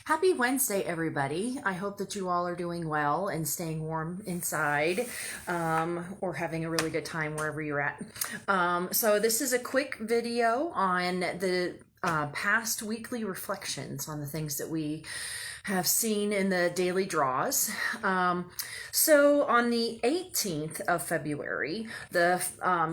Happy Wednesday, everybody. I hope that you all are doing well and staying warm inside or having a really good time wherever you're at. So, this is a quick video on the past weekly reflections on the things that we have seen in the daily draws. So on the 18th of February, the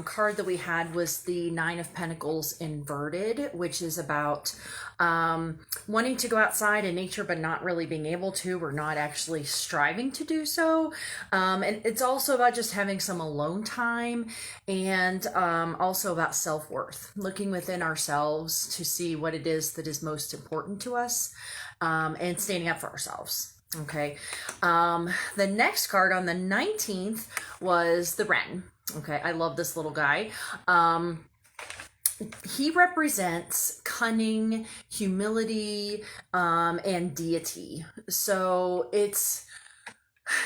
card that we had was the Nine of Pentacles inverted, which is about wanting to go outside in nature but not really being able to, or not actually striving to do so. And it's also about just having some alone time, and also about self-worth, looking within ourselves to see what it is that is most important to us, and standing up for ourselves. Okay. The next card on the 19th was the Wren. Okay. I love this little guy. He represents cunning, humility, and deity. So it's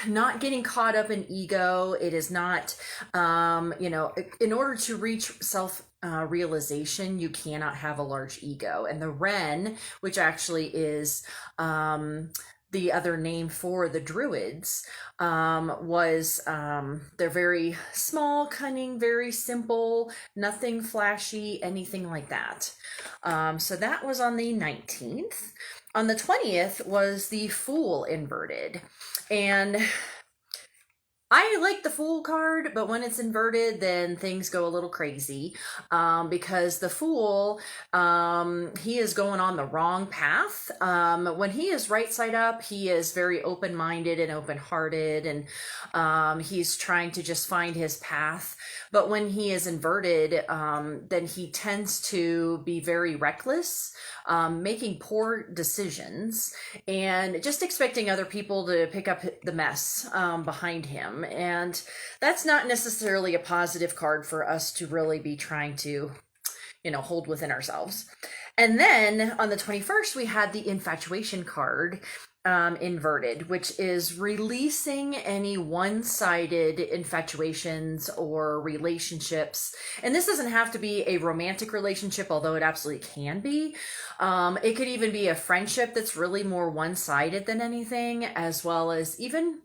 not getting caught up in ego. It is not, in order to reach realization, you cannot have a large ego. And the Wren, which actually is the other name for the Druids, was they're very small, cunning, very simple, nothing flashy, anything like that. So that was on the 19th. On the 20th was the Fool inverted. And I like the Fool card, but when it's inverted, then things go a little crazy, because the Fool, he is going on the wrong path. When he is right side up, he is very open-minded and open-hearted, and he's trying to just find his path. But when he is inverted, then he tends to be very reckless, making poor decisions, and just expecting other people to pick up the mess behind him. And that's not necessarily a positive card for us to really be trying to, hold within ourselves. And then on the 21st, we had the Infatuation card inverted, which is releasing any one-sided infatuations or relationships. And this doesn't have to be a romantic relationship, although it absolutely can be. It could even be a friendship that's really more one-sided than anything, as well as even,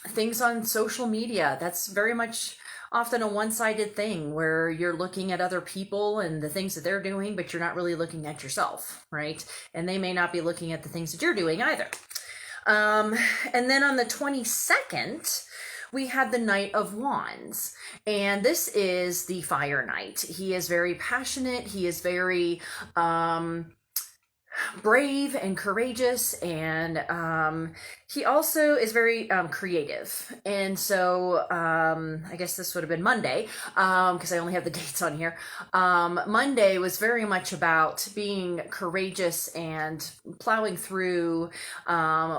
things on social media. That's very much often a one-sided thing where you're looking at other people and the things that they're doing, but you're not really looking at yourself, right? And they may not be looking at the things that you're doing either. And then on the 22nd, we had the Knight of Wands, and this is the Fire Knight. He is very passionate. He is very brave and courageous, and he also is very creative. And so I guess this would have been Monday, because I only have the dates on here. Monday was very much about being courageous and plowing through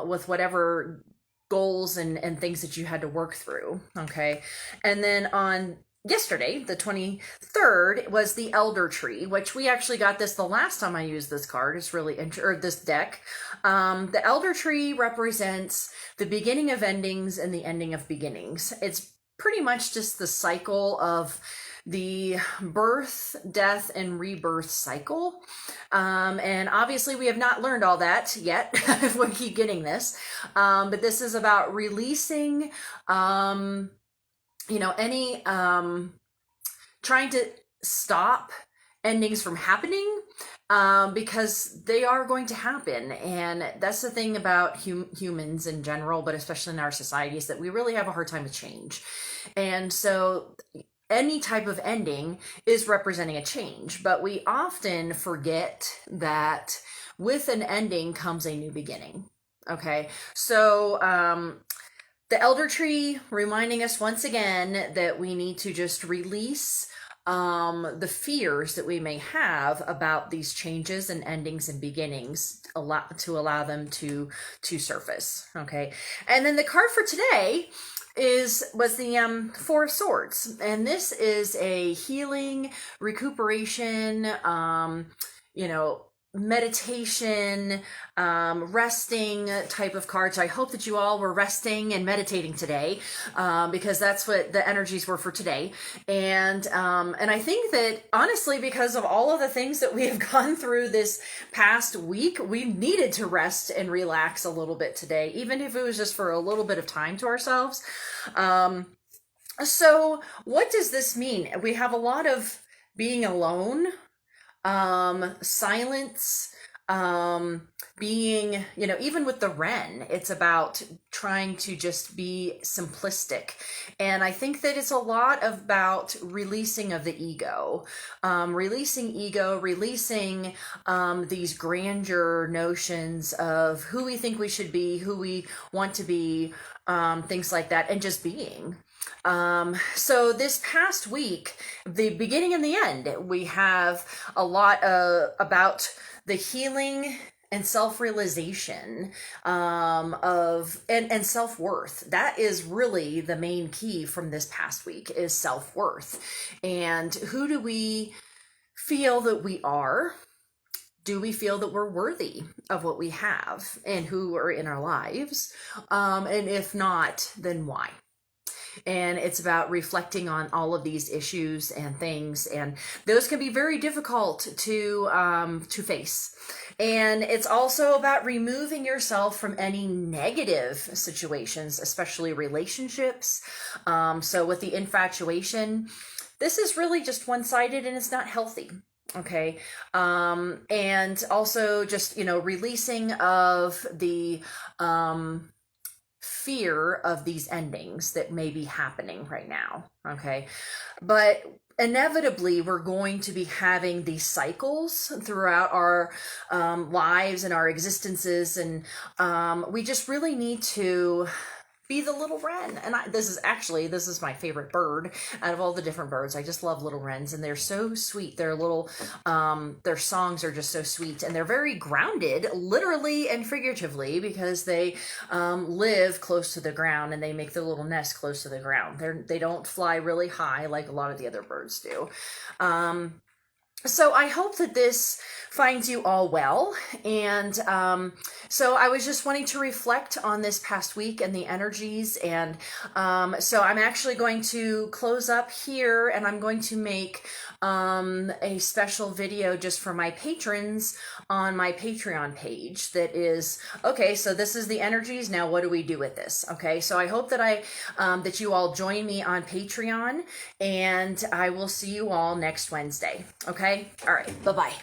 with whatever goals and things that you had to work through. Okay. And then on yesterday, the 23rd, was the Elder Tree, which we actually got this the last time I used this card. It's really or this deck. The Elder Tree represents the beginning of endings and the ending of beginnings. It's pretty much just the cycle of the birth, death, and rebirth cycle. And obviously we have not learned all that yet. We keep getting this. But this is about releasing any trying to stop endings from happening, because they are going to happen. And that's the thing about humans in general, but especially in our societies, that we really have a hard time with change. And so any type of ending is representing a change, but we often forget that with an ending comes a new beginning. Okay, so the Elder Tree reminding us once again that we need to just release the fears that we may have about these changes and endings and beginnings, to allow them to surface. Okay, and then the card for today was the Four of Swords, and this is a healing, recuperation, meditation, resting type of cards. I hope that you all were resting and meditating today, because that's what the energies were for today. And I think that honestly, because of all of the things that we have gone through this past week, we needed to rest and relax a little bit today, even if it was just for a little bit of time to ourselves. So what does this mean? We have a lot of being alone, silence, being, even with the Wren, it's about trying to just be simplistic. And I think that it's a lot about releasing of the ego, releasing these grandeur notions of who we think we should be, who we want to be, things like that, and just being. So this past week, the beginning and the end, we have a lot about the healing and self-realization and self-worth. That is really the main key from this past week, is self-worth. And who do we feel that we are? Do we feel that we're worthy of what we have and who are in our lives? And if not, then why? And it's about reflecting on all of these issues and things, and those can be very difficult to face. And it's also about removing yourself from any negative situations, especially relationships. So with the infatuation, this is really just one-sided and it's not healthy. Okay. And also just, releasing of the fear of these endings that may be happening right now. Okay. But inevitably, we're going to be having these cycles throughout our lives and our existences. And we just really need to be the little wren. And this is my favorite bird out of all the different birds. I just love little wrens, and they're so sweet. They're little, their songs are just so sweet, and they're very grounded, literally and figuratively, because they live close to the ground and they make their little nest close to the ground. They don't fly really high like a lot of the other birds do. So I hope that this finds you all well. And so I was just wanting to reflect on this past week and the energies. And so I'm actually going to close up here, and I'm going to make a special video just for my patrons on my Patreon page that is, okay, so this is the energies. Now, what do we do with this? Okay, so I hope that that you all join me on Patreon, and I will see you all next Wednesday. Okay, all right, bye-bye.